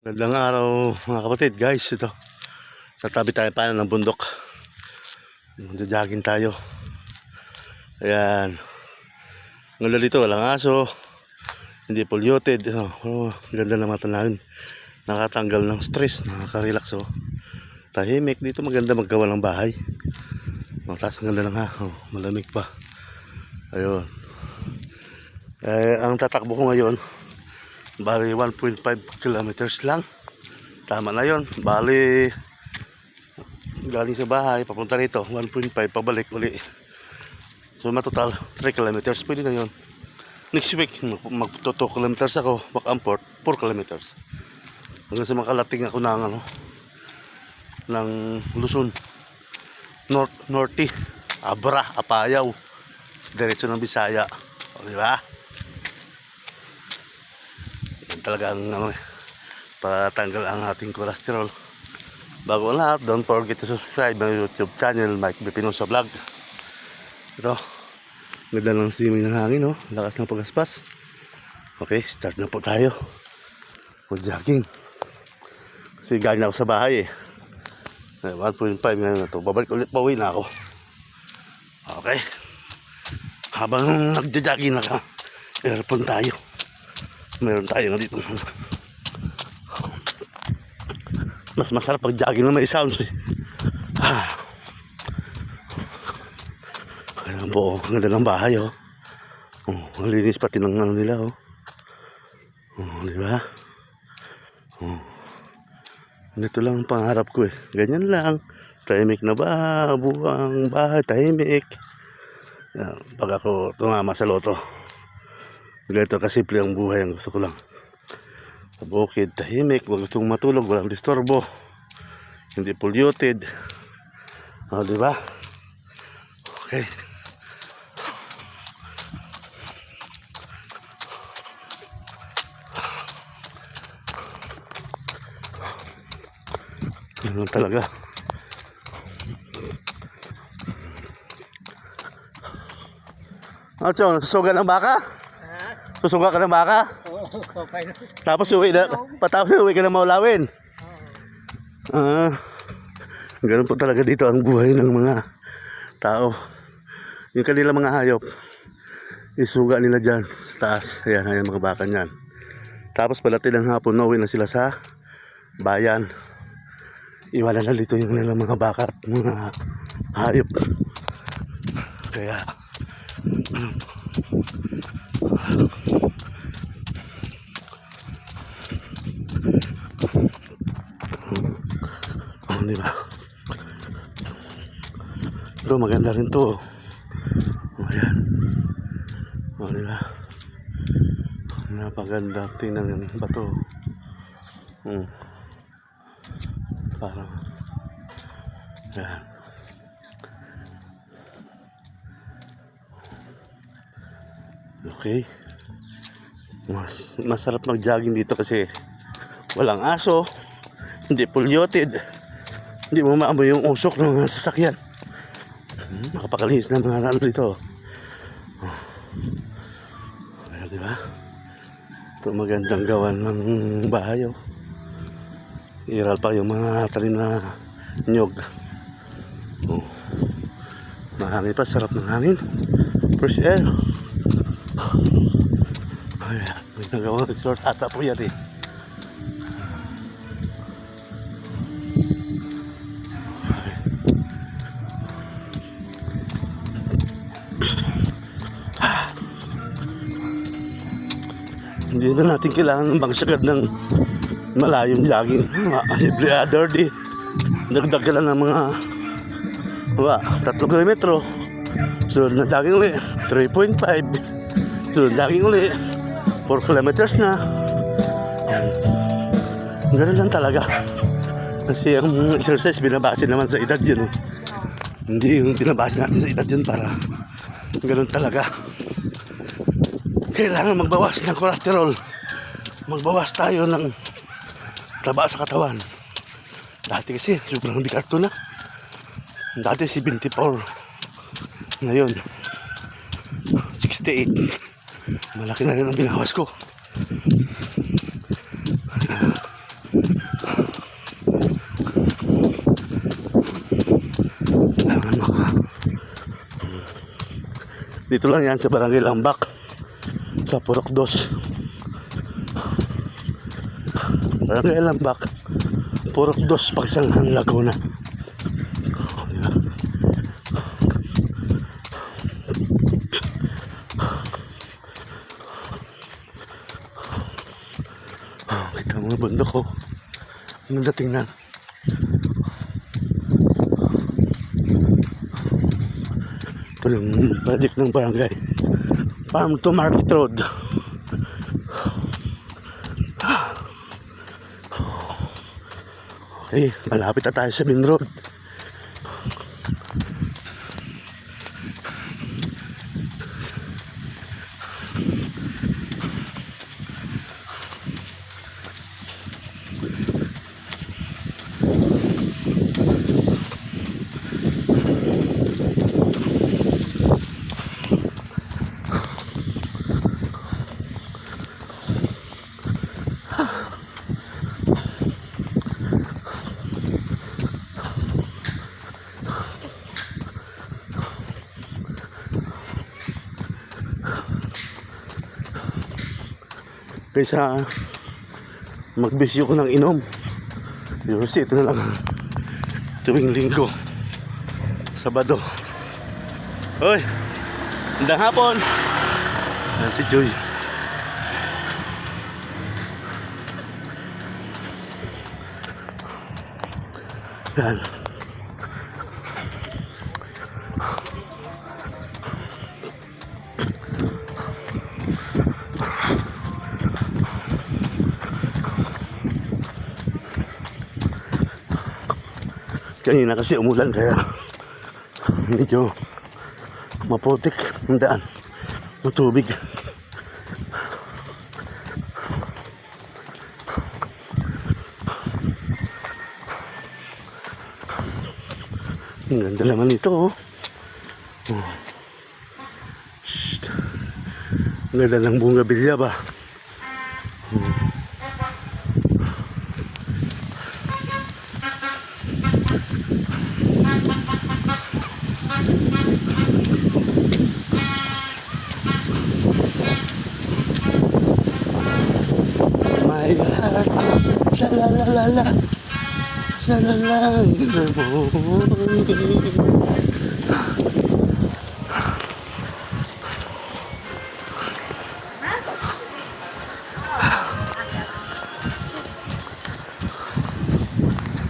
Magandang araw mga kapatid, guys. Ito, sa tabi tayo pa ng bundok. Jogging tayo. Ayan. Ngala dito, walang aso. Hindi polluted. Ganda ng mata namin. Nakatanggal ng stress, nakaka-relax. Tahimik dito, maganda maggawa ng bahay. Tapos ang ganda ng malamig pa. Ayun. Ang tatakbo ko ngayon, bali 1.5 kilometers lang. Tama na yon. Bali galing sa bahay papunta rito 1.5, pabalik uli. So matotal 3 kilometers. Pwede na yon. Next week mag 2 kilometers ako, back and forth 4 kilometers. Hanggang sa makalating ako ng ng Luzon, Norte, Abra, Apayao, diretso ng Bisaya. O, di ba? Talagang patanggal ang ating cholesterol. Bago ang lahat, don't forget to subscribe my YouTube channel, Mike B. Pinosa Vlog. Ito, ganda ng swimming ng hangin, lakas ng pagaspas. Okay, start na po tayo for jogging. Kasi galing ako sa bahay 1.5 ngayon na to. Babalik ulit, pauwi na ako. Okay, habang nagja-jogging na earphone tayo. Meron tayo nga dito. Mas masarap pag jogging na may sounds Ayan po, ang ganda ng bahay malinis pati ng nila di ba? Ito lang ang pangarap ko ganyan lang, tahimik na buwang bahay, tahimik. Pag ako tumama sa loto, ganito kasimple ang buhay, ang gusto ko lang. Sa bukid, tahimik, wag gustong matulog, walang disturbo, hindi polluted. Di ba? Okay. Ganun talaga. Chong, susuga ng baka? Susuga ka ng baka? Oo, okay na. Tapos uwi na, patapos uwi ka na maulawin. Ganun po talaga dito ang buhay ng mga tao. Yung kanila mga hayop, isuga nila dyan sa taas. Ayan mga baka niyan. Tapos palatin ng hapon, uwi na sila sa bayan. Iwanan na dito yung nilang mga baka at mga hayop. Kaya di ba? Pero maganda rin to. Ayan. Di ba? Napaganda. Tingnan yung bato. Parang ayan. Okay. Masarap mag-jogging dito kasi walang aso, hindi polluted, hindi mo maamoy yung usok ng mga sasakyan. Nakapakalinis na mga dito. Ayan, di ba? Ito magandang gawan ng bahay. Iral pa yung mga talim na nyog. Mahangin pa, sarap ng hangin. Fresh air. Ayan, may nagawang resort ata po yan Hindi na natin kailangan magsagad ng malayong jogging. Every other day, dagdag ka lang ng mga 3 kilometro. Sunod na jogging uli 3.5. Sunod jogging uli 4 kilometers na. Ganun lang talaga. Kasi ang exercise binabase naman sa edad yun Hindi yung binabase natin sa edad yun para ganun talaga. Kailangan magbawas ng cholesterol. Magbawas tayo ng taba sa katawan. Dati kasi sobrang bigat ko na. Dati 74. Ngayon 68. Malaki na rin ang binawas ko. Dito lang yan sa Barangay Lambak, sa Purok 2. Barangay Lambak, Purok 2, Pagsangan, Laguna. Diba? Kita mo yung bundok ko. Ang datingnan. Ito yung project ng barangay. Farm to Market Road. Okay, malapit na tayo sa main road. Kaysa magbisyo ko ng inom, kasi ito na lang tuwing linggo, Sabado. Hoy, magandang hapon. Yan si Joy. Yan. Kanina kasi umulan kaya medyo maputik ang daan, matubig. Ang ganda naman ito, oh. Ang ganda ng bougainvillea ba? My heart is sha-la-la-la-la, sha-la-la in the morning.